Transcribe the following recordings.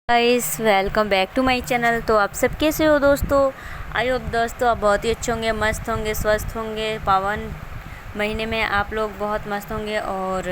Guys welcome back to my channel. तो आप सब कैसे हो दोस्तों? आई होप दोस्तों आप बहुत ही अच्छे होंगे, मस्त होंगे, स्वस्थ होंगे। पावन महीने में आप लोग बहुत मस्त होंगे। और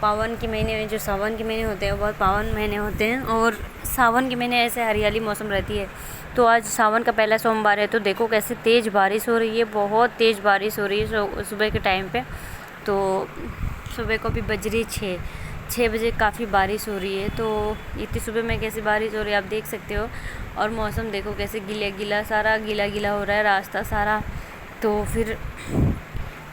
पावन के महीने में जो सावन के महीने होते हैं वो बहुत पावन महीने होते हैं। और सावन के महीने ऐसे हरियाली मौसम रहती है। तो आज सावन का पहला सोमवार है, तो देखो कैसे तेज़ बारिश हो रही है, बहुत तेज़ बारिश हो रही है सुबह के टाइम पे। तो सुबह को भी बज रही 6 बजे काफ़ी बारिश हो रही है। तो इतनी सुबह में कैसी बारिश हो रही है आप देख सकते हो। और मौसम देखो कैसे गीला गीला, सारा गीला गीला हो रहा है रास्ता सारा। तो फिर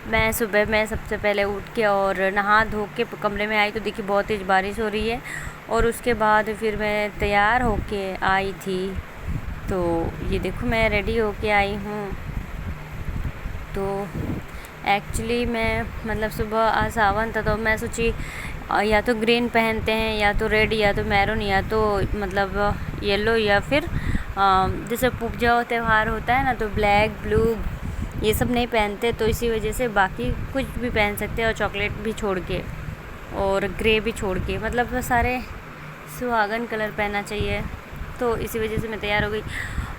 मैं सुबह में सबसे पहले उठ के और नहा धो के कमरे में आई तो देखी बहुत तेज़ बारिश हो रही है। और उसके बाद फिर मैं तैयार होके आई थी। तो ये देखो मैं रेडी होके आई हूँ। तो एक्चुअली मैं मतलब सुबह आज सावन था तो मैं सोची या तो ग्रीन पहनते हैं, या तो रेड, या तो मैरून, या तो मतलब येलो, या फिर जैसे पूजा त्यौहार होता है ना तो ब्लैक ब्लू ये सब नहीं पहनते। तो इसी वजह से बाकी कुछ भी पहन सकते हैं, और चॉकलेट भी छोड़ के और ग्रे भी छोड़ के, मतलब सारे सुहागन कलर पहनना चाहिए। तो इसी वजह से मैं तैयार हो गई।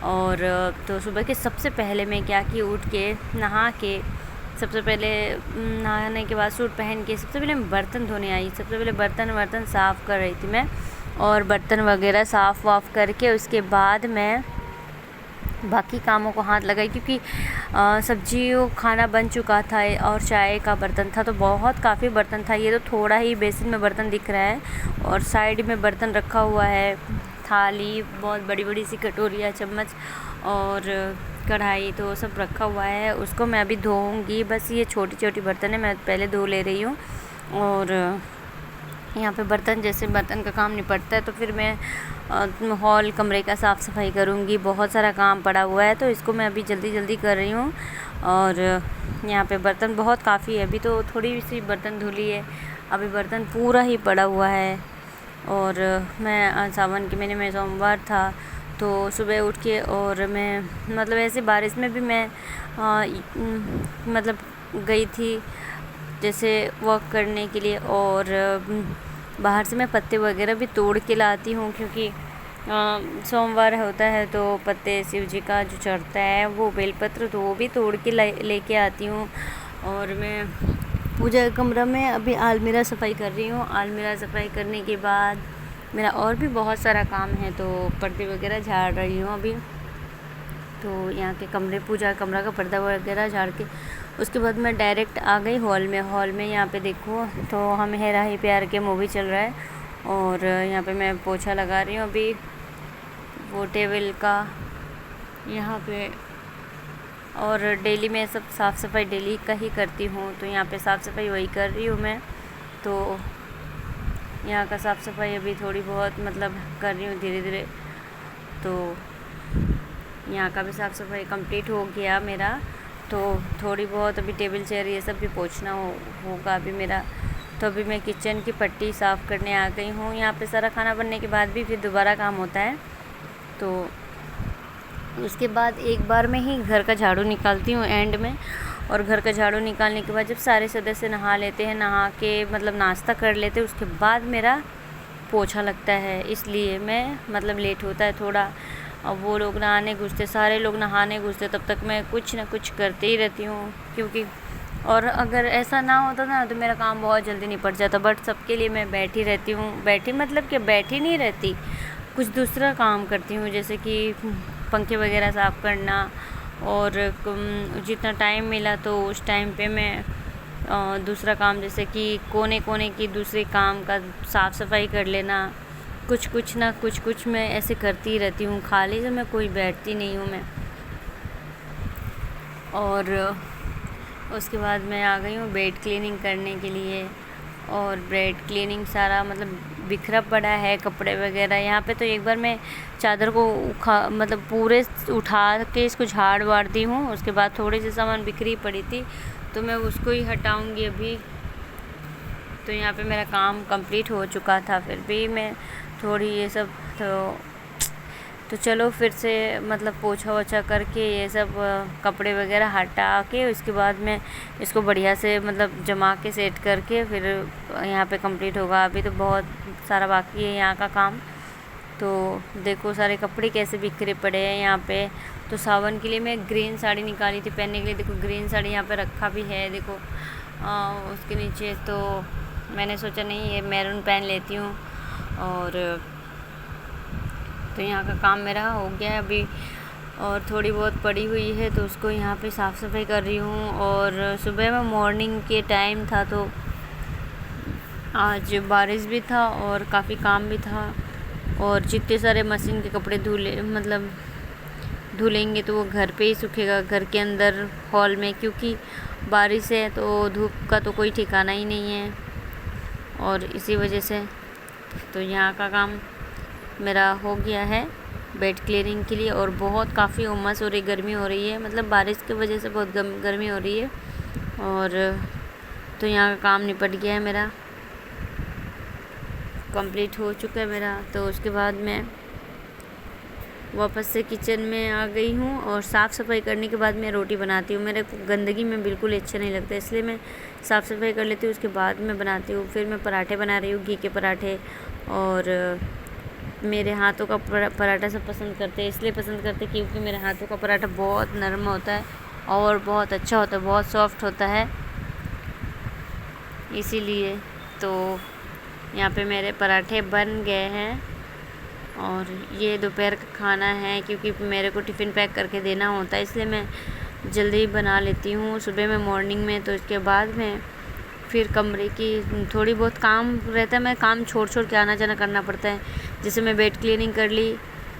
और तो सुबह के सबसे पहले मैं क्या की, उठ के नहा के सबसे पहले नहाने के बाद सूट पहन के सबसे पहले मैं बर्तन धोने आई। सबसे पहले बर्तन साफ़ कर रही थी मैं, और बर्तन वगैरह साफ़ वाफ़ करके उसके बाद मैं बाकी कामों को हाथ लगाई, क्योंकि सब्जियों खाना बन चुका था और चाय का बर्तन था। तो बहुत काफ़ी बर्तन था। ये तो थोड़ा ही बेसिन में बर्तन दिख रहा है, और साइड में बर्तन रखा हुआ है, थाली, बहुत बड़ी बड़ी सी कटोरियाँ, चम्मच और कढ़ाई, तो सब रखा हुआ है। उसको मैं अभी धोऊंगी। बस ये छोटी छोटी बर्तन है, मैं पहले धो ले रही हूँ। और यहाँ पे बर्तन, जैसे बर्तन का काम निपटता है तो फिर मैं हॉल कमरे का साफ़ सफाई करूँगी। बहुत सारा काम पड़ा हुआ है तो इसको मैं अभी जल्दी जल्दी कर रही हूँ। और यहाँ पे बर्तन बहुत काफ़ी है, अभी तो थोड़ी सी बर्तन धुली है, अभी बर्तन पूरा ही पड़ा हुआ है। और मैं सावन के महीने में सोमवार था तो सुबह उठ के और मैं मतलब ऐसे बारिश में भी मैं मतलब गई थी जैसे वॉक करने के लिए। और बाहर से मैं पत्ते वगैरह भी तोड़ के लाती हूँ, क्योंकि सोमवार होता है तो पत्ते शिव जी का जो चढ़ता है वो बेलपत्र, तो वो भी तोड़ के लेके आती हूँ। और मैं पूजा कमरा में अभी आलमीरा सफाई कर रही हूँ। आलमीरा सफाई करने के बाद मेरा और भी बहुत सारा काम है, तो पर्दे वगैरह झाड़ रही हूँ अभी। तो यहाँ के कमरे, पूजा कमरा का पर्दा वगैरह झाड़ के उसके बाद मैं डायरेक्ट आ गई हॉल में। हॉल में यहाँ पे देखो तो हम हेरा ही प्यार के मूवी चल रहा है, और यहाँ पे मैं पोछा लगा रही हूँ अभी वो टेबल का यहाँ पे। और डेली मैं सब साफ़ सफाई डेली का ही करती हूँ, तो यहाँ पे साफ़ सफाई वही कर रही हूँ मैं। तो यहाँ का साफ़ सफाई अभी थोड़ी बहुत मतलब कर रही हूँ धीरे धीरे। तो यहाँ का भी साफ़ सफाई कंप्लीट हो गया मेरा। तो थोड़ी बहुत अभी टेबल चेयर ये सब भी पोंछना होगा अभी मेरा। तो अभी मैं किचन की पट्टी साफ़ करने आ गई हूँ। यहाँ पे सारा खाना बनने के बाद भी फिर दोबारा काम होता है। तो उसके बाद एक बार में ही घर का झाड़ू निकालती हूँ एंड में। और घर का झाड़ू निकालने के बाद जब सारे सदस्य नहा लेते हैं, नहा के मतलब नाश्ता कर लेते हैं, उसके बाद मेरा पोछा लगता है। इसलिए मैं मतलब लेट होता है थोड़ा। अब वो लोग नहाने घुसते, सारे लोग नहाने घुसते, तब तक मैं कुछ ना कुछ करते ही रहती हूँ, क्योंकि और अगर ऐसा ना होता ना तो मेरा काम बहुत जल्दी निपट जाता। बट सबके लिए मैं बैठी रहती हूँ। बैठी मतलब कि बैठी नहीं रहती, कुछ दूसरा काम करती हूँ, जैसे कि पंखे वगैरह साफ़ करना। और जितना टाइम मिला तो उस टाइम पे मैं दूसरा काम, जैसे कि कोने कोने की दूसरे काम का साफ़ सफाई कर लेना। कुछ ना कुछ मैं ऐसे करती रहती हूँ, खाली से मैं कोई बैठती नहीं हूँ मैं। और उसके बाद मैं आ गई हूँ बेड क्लीनिंग करने के लिए। और बेड क्लीनिंग सारा मतलब बिखरा पड़ा है, कपड़े वगैरह यहाँ पे। तो एक बार मैं चादर को मतलब पूरे उठा के इसको झाड़ वाड़ दी हूँ। उसके बाद थोड़ी सी सामान बिखरी पड़ी थी तो मैं उसको ही हटाऊँगी अभी। तो यहाँ पे मेरा काम कंप्लीट हो चुका था, फिर भी मैं थोड़ी ये सब तो चलो फिर से मतलब पोछा वोछा करके ये सब कपड़े वगैरह हटा के उसके बाद मैं इसको बढ़िया से मतलब जमा के सेट करके फिर यहाँ पे कंप्लीट होगा। अभी तो बहुत सारा बाकी है यहाँ का काम। तो देखो सारे कपड़े कैसे बिखरे पड़े हैं यहाँ पे। तो सावन के लिए मैं ग्रीन साड़ी निकाली थी पहनने के लिए। देखो ग्रीन साड़ी यहाँ पे रखा भी है, देखो उसके नीचे। तो मैंने सोचा नहीं ये मैरून पहन लेती हूँ। और तो यहाँ का काम मेरा हो गया है अभी, और थोड़ी बहुत पड़ी हुई है तो उसको यहाँ पे साफ़ सफाई कर रही हूँ। और सुबह में मॉर्निंग के टाइम था तो आज बारिश भी था और काफ़ी काम भी था। और जितने सारे मशीन के कपड़े धुलेंगे तो वो घर पे ही सूखेगा, घर के अंदर हॉल में, क्योंकि बारिश है तो धूप का तो कोई ठिकाना ही नहीं है। और इसी वजह से तो यहाँ का काम मेरा हो गया है बेड क्लीनिंग के लिए। और बहुत काफ़ी उमस हो रही, गर्मी हो रही है, मतलब बारिश की वजह से बहुत गर्मी हो रही है। और तो यहाँ का काम निपट गया है मेरा, कंप्लीट हो चुका है मेरा। तो उसके बाद मैं वापस से किचन में आ गई हूँ और साफ़ सफाई करने के बाद मैं रोटी बनाती हूँ। मेरे को गंदगी में बिल्कुल अच्छा नहीं लगता, इसलिए मैं साफ़ सफाई कर लेती हूँ, उसके बाद मैं बनाती हूँ। फिर मैं पराठे बना रही हूँ, घी के पराठे। और मेरे हाथों का पराठा सब पसंद करते हैं, इसलिए पसंद करते हैं क्योंकि मेरे हाथों का पराठा बहुत नरम होता है और बहुत अच्छा होता है, बहुत सॉफ्ट होता है, इसीलिए। तो यहाँ पे मेरे पराठे बन गए हैं। और ये दोपहर का खाना है, क्योंकि मेरे को टिफ़िन पैक करके देना होता है, इसलिए मैं जल्दी बना लेती हूँ सुबह में मॉर्निंग में। तो इसके बाद में फिर कमरे की थोड़ी बहुत काम रहता है, मैं काम छोड़ के आना जाना करना पड़ता है। जैसे मैं बेड क्लीनिंग कर ली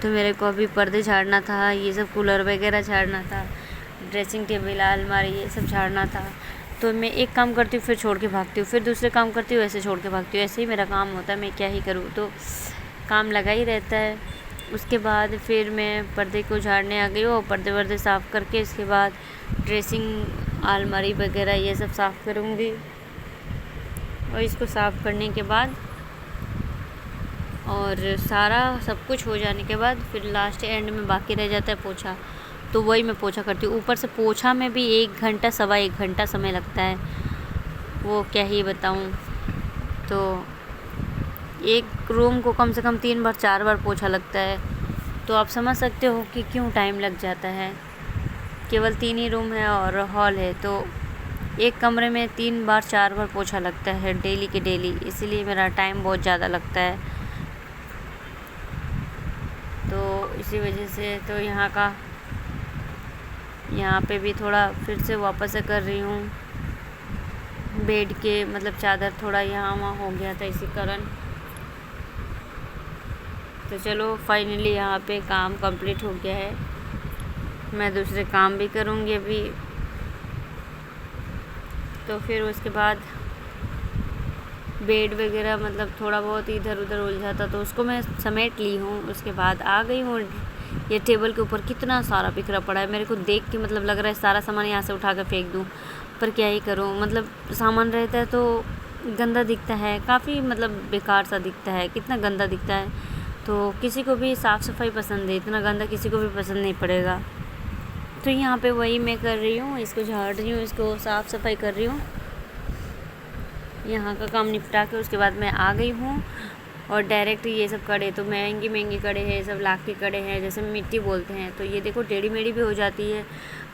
तो मेरे को अभी पर्दे झाड़ना था, ये सब कूलर वगैरह झाड़ना था, ड्रेसिंग टेबल अलमारी ये सब झाड़ना था। तो मैं एक काम करती हूँ फिर छोड़ के भागती हूँ, फिर दूसरे काम करती हूँ, ऐसे छोड़ के भागती हूँ, ऐसे ही मेरा काम होता है, मैं क्या ही करूँ। तो काम लगा ही रहता है। उसके बाद फिर मैं पर्दे को झाड़ने आ गई हूँ, पर्दे वर्दे साफ़ करके इसके बाद ड्रेसिंग अलमारी वगैरह ये सब साफ़ करूँगी। और इसको साफ़ करने के बाद और सारा सब कुछ हो जाने के बाद फिर लास्ट एंड में बाकी रह जाता है पोछा, तो वही मैं पोछा करती हूँ। ऊपर से पोछा में भी 1 घंटा सवा 1 घंटा समय लगता है, वो क्या ही बताऊँ। तो एक रूम को कम से कम 3 बार 4 बार पोछा लगता है, तो आप समझ सकते हो कि क्यों टाइम लग जाता है। केवल 3 ही रूम है और हॉल है, तो एक कमरे में 3 बार 4 बार पोछा लगता है डेली के डेली, इसीलिए मेरा टाइम बहुत ज़्यादा लगता है। तो इसी वजह से तो यहाँ पे भी थोड़ा फिर से वापस से कर रही हूँ। बेड के मतलब चादर थोड़ा यहाँ वहाँ हो गया था, इसी कारण। तो चलो फाइनली यहाँ पे काम कंप्लीट हो गया है। मैं दूसरे काम भी करूँगी अभी। तो फिर उसके बाद बेड वगैरह मतलब थोड़ा बहुत इधर उधर उलझा था तो उसको मैं समेट ली हूँ। उसके बाद आ गई हूँ। ये टेबल के ऊपर कितना सारा बिखरा पड़ा है, मेरे को देख के मतलब लग रहा है सारा सामान यहाँ से उठा कर फेंक दूँ, पर क्या ही करूँ। मतलब सामान रहता है तो गंदा दिखता है, काफ़ी मतलब बेकार सा दिखता है, कितना गंदा दिखता है। तो किसी को भी साफ़ सफाई पसंद है, इतना गंदा किसी को भी पसंद नहीं पड़ेगा। तो यहाँ पे वही मैं कर रही हूँ, इसको झाड़ रही हूँ, इसको साफ़ सफाई कर रही हूँ। यहाँ का काम निपटा के उसके बाद मैं आ गई हूँ। और डायरेक्ट ये सब कड़े तो महंगी कड़े हैं, सब लाख के कड़े हैं, जैसे मिट्टी बोलते हैं। तो ये देखो टेढ़ी मेढ़ी भी हो जाती है,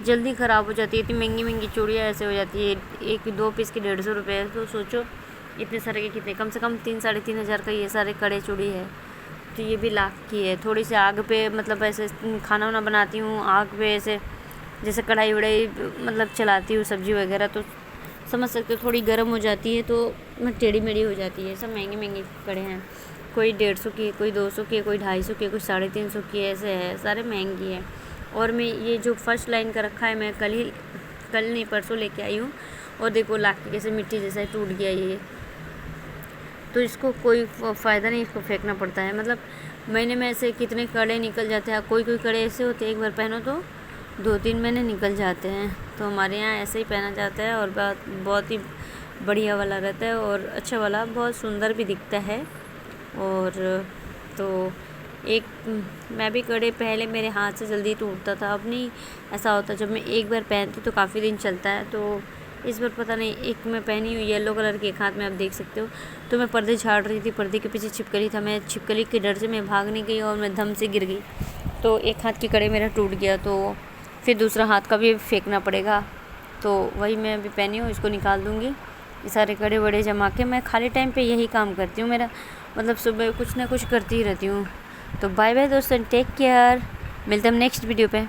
जल्दी ख़राब हो जाती है। इतनी महंगी चूड़ियाँ ऐसे हो जाती है, 1-2 पीस की 150 रुपये। तो सोचो इतने सारे के कितने, कम से कम 3-3.5 हज़ार का ये सारे कड़े चूड़ी है। तो ये भी लाख की है। थोड़ी सी आग पे मतलब ऐसे खाना वाना बनाती हूँ, आग पे ऐसे जैसे कढ़ाई वढ़ाई मतलब चलाती हूँ सब्ज़ी वगैरह, तो समझ सकते हो थोड़ी गर्म हो जाती है तो टेढ़ी मेढ़ी हो जाती है। सब महंगे कड़े हैं, कोई 150 की, कोई 200 की, कोई 250 की, कोई 350 की, ऐसे है, सारे महंगी है। और मैं ये जो फर्स्ट लाइन का रखा है मैं कल नहीं परसों लेके आई हूँ। और देखो लाख की कैसे मिट्टी जैसा टूट गया ये, तो इसको कोई फ़ायदा नहीं, इसको फेंकना पड़ता है। मतलब महीने में ऐसे कितने कड़े निकल जाते हैं। कोई कड़े ऐसे होते हैं एक बार पहनो तो 2-3 महीने निकल जाते हैं। तो हमारे यहाँ ऐसे ही पहना जाता है और बहुत ही बढ़िया वाला रहता है और अच्छा वाला, बहुत सुंदर भी दिखता है। और तो मैं भी कड़े पहले मेरे हाथ से जल्दी टूटता था, अब नहीं ऐसा होता। जब मैं एक बार पहनती तो काफ़ी दिन चलता है। तो इस बार पता नहीं, एक मैं पहनी हुई येलो कलर की, एक हाथ में आप देख सकते हो। तो मैं पर्दे झाड़ रही थी, पर्दे के पीछे छिपकली था, मैं छिपकली के डर से मैं भाग नहीं गई और मैं धम से गिर गई। तो एक हाथ की कड़े मेरा टूट गया, तो फिर दूसरा हाथ का भी फेंकना पड़ेगा। तो वही मैं अभी पहनी हूँ, इसको निकाल दूँगी। ये सारे कड़े बड़े जमा के मैं खाली टाइम पे यही काम करती हूँ। मेरा मतलब सुबह कुछ ना कुछ करती ही रहती हूँ। तो बाय बाय दोस्तों, टेक केयर, मिलते हैं नेक्स्ट वीडियो पे।